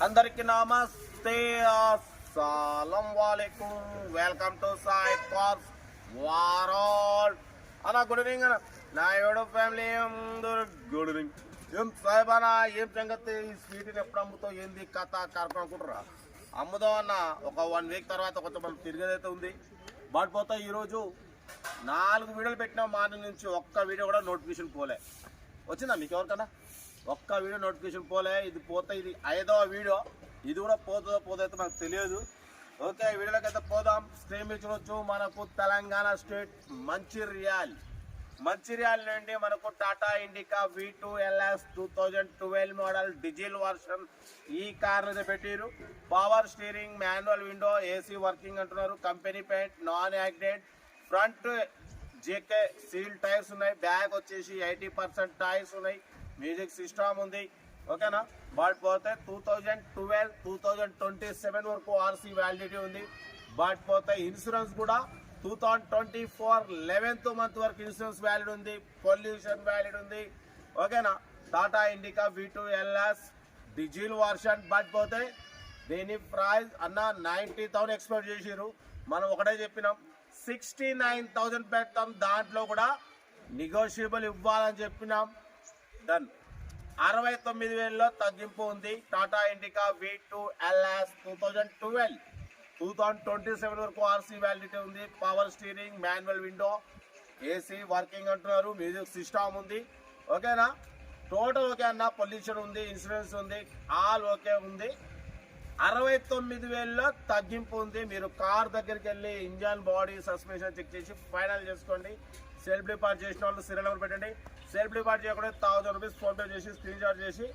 అందరికి నమస్తే, అస్సలం వాలేకుం. Welcome to Sai cars world అన్న. గుడ్ ఈవినింగ్ అన్న. నా ఏడో ఫ్యామిలీ గుడ్ ఈవినింగ్. ఏం సాయిబ్ అన్న, ఏం సంగతి? ఈ స్వీట్ని ఎప్పుడు అమ్ముతావు? ఏంది కథ కార్యక్రమం అనుకుంటారా? అమ్ముదాం అన్న. ఒక 1 వీక్ తర్వాత కొంచెం మనం తిరిగేదైతే ఉంది. బట్ పోతే ఈరోజు 4 వీడియోలు పెట్టినా మార్నింగ్ నుంచి, ఒక్క వీడియో కూడా నోటిఫికేషన్ పోలే. వచ్చిందా మీకు ఎవరికన్నా? ఒక్క వీడియో నోటిఫికేషన్ పోలే. ఇది పోతే ఇది 5వ వీడియో. ఇది కూడా పోతుందో అయితే మనకు తెలియదు. ఓకే, వీడియోలోకి అయితే పోదాం. స్క్రీన్ మీద చూడొచ్చు, మనకు తెలంగాణ స్టేట్ మంచిర్యాల నుండి మనకు Tata Indica V2 LS 2012 model diesel version ఈ కార్ అయితే పెట్టారు. Power steering, manual window, AC working అంటున్నారు. Company paint, non accident, front JK seal tyres ఉన్నాయి. బ్యాక్ వచ్చేసి 80% టైర్స్ ఉన్నాయి. మ్యూజిక్ సిస్టమ్ ఉంది. ఓకేనా? బట్ పోతే 2012 2027 వరకు ఆర్సీ వ్యాలిడిటీ ఉంది. బట్ పోతే ఇన్సూరెన్స్ కూడా 2024 11th మంత్ వరకు ఇన్సూరెన్స్ వ్యాలిడ్ ఉంది. పొల్యూషన్ వ్యాలిడ్ ఉంది. ఓకేనా? Tata Indica V2 LS diesel version. But పోతే దీని ప్రైస్ అన్న 90,000 ఎక్స్పెక్ట్ చేసారు. మనం ఒకటే చెప్పినాం 69,000 పెడతాం. దాంట్లో కూడా నెగోషియబుల్ ఇవ్వాలని చెప్పినాం. డన్. 69,000లో తగ్గింపు ఉంది. టాటా ఇండికా V2 LS 2012 2027 వరకు ఆర్సీ వ్యాలిడిటీ ఉంది. Power steering, manual window, AC working అంటున్నారు. మ్యూజిక్ సిస్టమ్ ఉంది. ఓకేనా? టోటల్ ఓకే అన్న. పొల్యూషన్ ఉంది, ఇన్సూరెన్స్ ఉంది, ఆల్ ఓకే ఉంది. 69,000లో తగ్గింపు ఉంది. మీరు కార్ దగ్గరికి వెళ్ళి ఇంజన్, బాడీ, సస్పెన్షన్ చెక్ చేసి ఫైనల్ చేసుకోండి. సెల్ఫ్ డిపార్ట్ చేసిన వాళ్ళు సీరియల్ నెంబర్ పెట్టండి. సెల్ఫ్ డిపార్ట్ చేయకుండా 1,000 రూపీస్ ఫోన్పే చేసి స్క్రీన్ షాట్ చేసి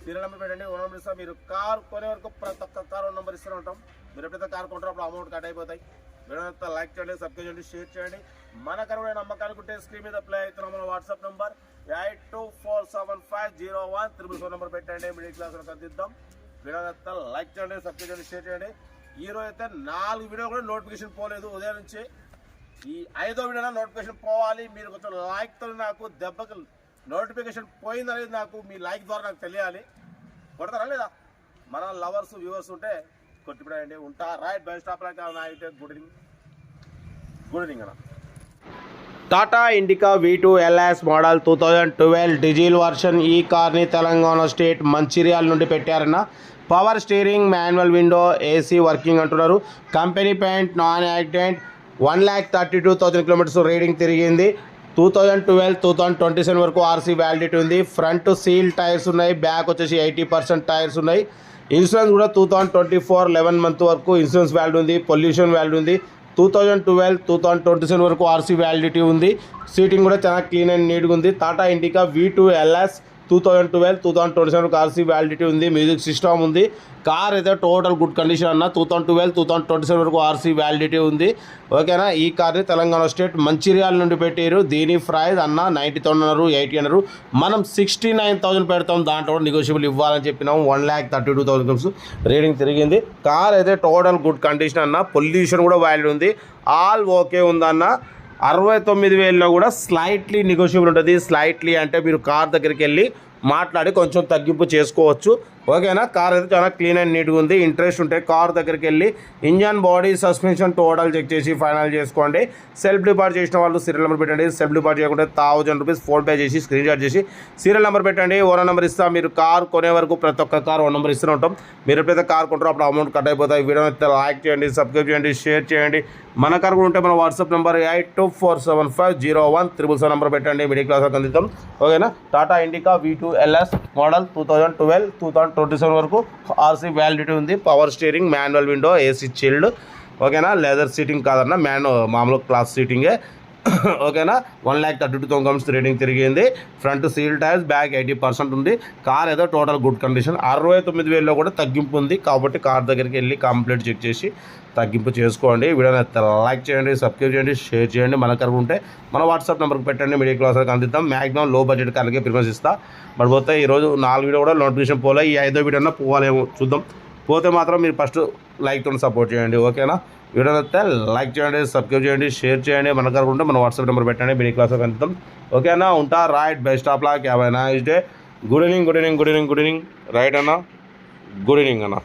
సీరియల్ నెంబర్ పెట్టండి. 1 నెంబర్ ఇస్తాం. మీరు కార్ కొనే వరకు ప్రతి ఒక్క కార్ 1 నెంబర్ ఇస్తూనే ఉంటాం. మీరు ఎప్పుడైతే కార్ కొంటారో అప్పుడు అమౌంట్ కట్ అయిపోతాయి. వీడియో లైక్ చేయండి, సబ్స్క్రైబ్ చేయండి, షేర్ చేయండి. మన కరువైన నమ్మకానికి ఉంటే స్క్రీన్ మీద ప్లే అవుతున్నాం. మన వాట్సాప్ నెంబర్ 8247501777 నెంబర్ పెట్టండి. మిడిల్ క్లాస్ అందిద్దాం. వీడియో లైక్ చేయండి, సబ్స్క్రైబ్ చేయండి, షేర్ చేయండి. ఈరోజు అయితే 4 వీడియో కూడా నోటిఫికేషన్ పోలేదు ఉదయం నుంచి. ఈ 5వ వీడియో నోటిఫికేషన్ పోవాలి. మీరు కొంచెం లైక్తో నాకు దెబ్బకి నోటిఫికేషన్ పోయిందనేది నాకు మీ లైక్ ద్వారా నాకు తెలియాలి. కొడతారా లేదా? మన లవర్స్, వ్యూవర్స్ ఉంటే కొట్టిపడండి. ఉంటా. Right bye stop like good evening అన్న. Tata Indica V2 LS model 2012 diesel version ఈ కార్ని తెలంగాణ స్టేట్ మంచిర్యాల నుండి పెట్టారన్న. Power steering, manual window, AC working అంటున్నారు. Company paint, non accident, 1,32,000 kilometres reading తిరిగింది. 2012 2027 వరకు ఆర్సీ వ్యాలిడిటీ ఉంది. ఫ్రంట్ సీల్ టైర్స్ ఉన్నాయి. బ్యాక్ వచ్చేసి 80% టైర్స్ ఉన్నాయి. ఇన్సూరెన్స్ కూడా 2024 11 మంత్ వరకు ఇన్సూరెన్స్ వ్యాలిడ్ ఉంది. పొల్యూషన్ వ్యాలిడ్ ఉంది. 2012 2027 వరకు ఆర్సీ వ్యాలిడిటీ ఉంది. సీటింగ్ కూడా చాలా క్లీన్ అండ్ నీట్గా ఉంది. టాటా ఇండికా V2 LS 2012 2027 వరకు ఆర్సీ వ్యాలిడిటీ ఉంది. మ్యూజిక్ సిస్టమ్ ఉంది. కార్ అయితే టోటల్ గుడ్ కండిషన్ అన్న. 2012 2027 వరకు ఆర్సీ వ్యాలిడిటీ ఉంది. ఓకేనా? ఈ కార్ని తెలంగాణ స్టేట్ మంచిర్యాల నుండి పెట్టారు. దీని ప్రైస్ అన్న 90,000 అన్నారు, 80 అన్నారు. మనం 69,000 పెడతాం. దాంట్లో నెగోషియబుల్ ఇవ్వాలని చెప్పినాం. 1,32,000 రీడింగ్ తిరిగింది. కార్ అయితే టోటల్ గుడ్ కండిషన్ అన్న. పొల్యూషన్ కూడా వ్యాలిడ్ ఉంది. ఆల్ ఓకే ఉందన్న. 69,000లో కూడా స్లైట్లీ నెగోషియబుల్ ఉంటుంది. స్లైట్లీ అంటే మీరు కార్ దగ్గరికి వెళ్ళి మాట్లాడి కొంచెం తగ్గింపు చేసుకోవచ్చు. ఓకేనా? కార్ అయితే చాలా క్లీన్ అండ్ నీట్గా ఉంది. ఇంట్రెస్ట్ ఉంటే కార్ దగ్గరికి వెళ్ళి engine, body, suspension total check చేసి ఫైనల్ చేసుకోండి. సెల్ఫ్ డిపార్ట్ చేసిన వాళ్ళు సీరియల్ నెంబర్ పెట్టండి. సెల్ఫ్ డిపార్ట్ చేయకుండా 1,000 రూపీస్ ఫోన్పే చేసి స్క్రీన్ షాట్ చేసి సీరియల్ నెంబర్ పెట్టండి. 1 నెంబర్ ఇస్తాం. మీరు కార్ కొనే వరకు ప్రతి ఒక్క కార్ 1 నెంబర్ ఇస్తూనే ఉంటాం. మీరు ఎప్పుడైతే కార్ కొంటారో అప్పుడు అమౌంట్ కట్ అయిపోతాయి. వీడియో అయితే లైక్ చేయండి, సబ్స్క్రైబ్ చేయండి, షేర్ చేయండి. మన కార్ కూడా ఉంటే మన వాట్సాప్ నెంబర్ 8247501777 నెంబర్ పెట్టండి. మిడిల్ క్లాస్ అందిద్దాం. ఓకేనా? Tata Indica V2 LS model 2012 2027 వరకు ఆర్సీ వ్యాలిడిటీ ఉంది. Power steering, manual window, AC chilled. ఓకేనా? లెదర్ సీటింగ్ కాదన్న, మామూలు క్లాస్ సీటింగే. ఓకేనా? 1,32,000 రీడింగ్ తిరిగింది. ఫ్రంట్ సీల్ టైర్స్, బ్యాక్ 80% ఉంది. కార్ ఏదో టోటల్ గుడ్ కండిషన్. 69,000లో కూడా తగ్గింపు ఉంది. కాబట్టి కార్ దగ్గరికి వెళ్ళి కంప్లీట్ చెక్ చేసి తగ్గింపు చేసుకోండి. వీడియోని లైక్ చేయండి, సబ్స్క్రైబ్ చేయండి, షేర్ చేయండి. మన కరువు ఉంటే మన వాట్సాప్ నెంబర్కి పెట్టండి. మిడిల్ క్లాస్కి అందిద్దాం. మ్యాక్సిమం లో బడ్జెట్ కార్లకే ప్రిఫరెన్స్ ఇస్తా. బట్ పోతే ఈరోజు 4 వీడియో కూడా నోటిఫికేషన్ పోలే. ఈ 5వ వీడియోనా పోవాలేమో చూద్దాం. పోతే మాత్రం మీరు ఫస్ట్ లైక్తో సపోర్ట్ చేయండి. ఓకేనా? వీడియో నచ్చితే లైక్ చేయండి, సబ్స్క్రైబ్ చేయండి, షేర్ చేయండి. మన దగ్గర ఉంటే మన వాట్సాప్ నెంబర్ పెట్టండి. మిడిల్ క్లాస్ కనిపిస్తాం. ఓకేనా? ఉంటా. Right best of luck. 50 nice day. Good evening. Right అన్న. గుడ్ ఈవినింగ్ అన్న.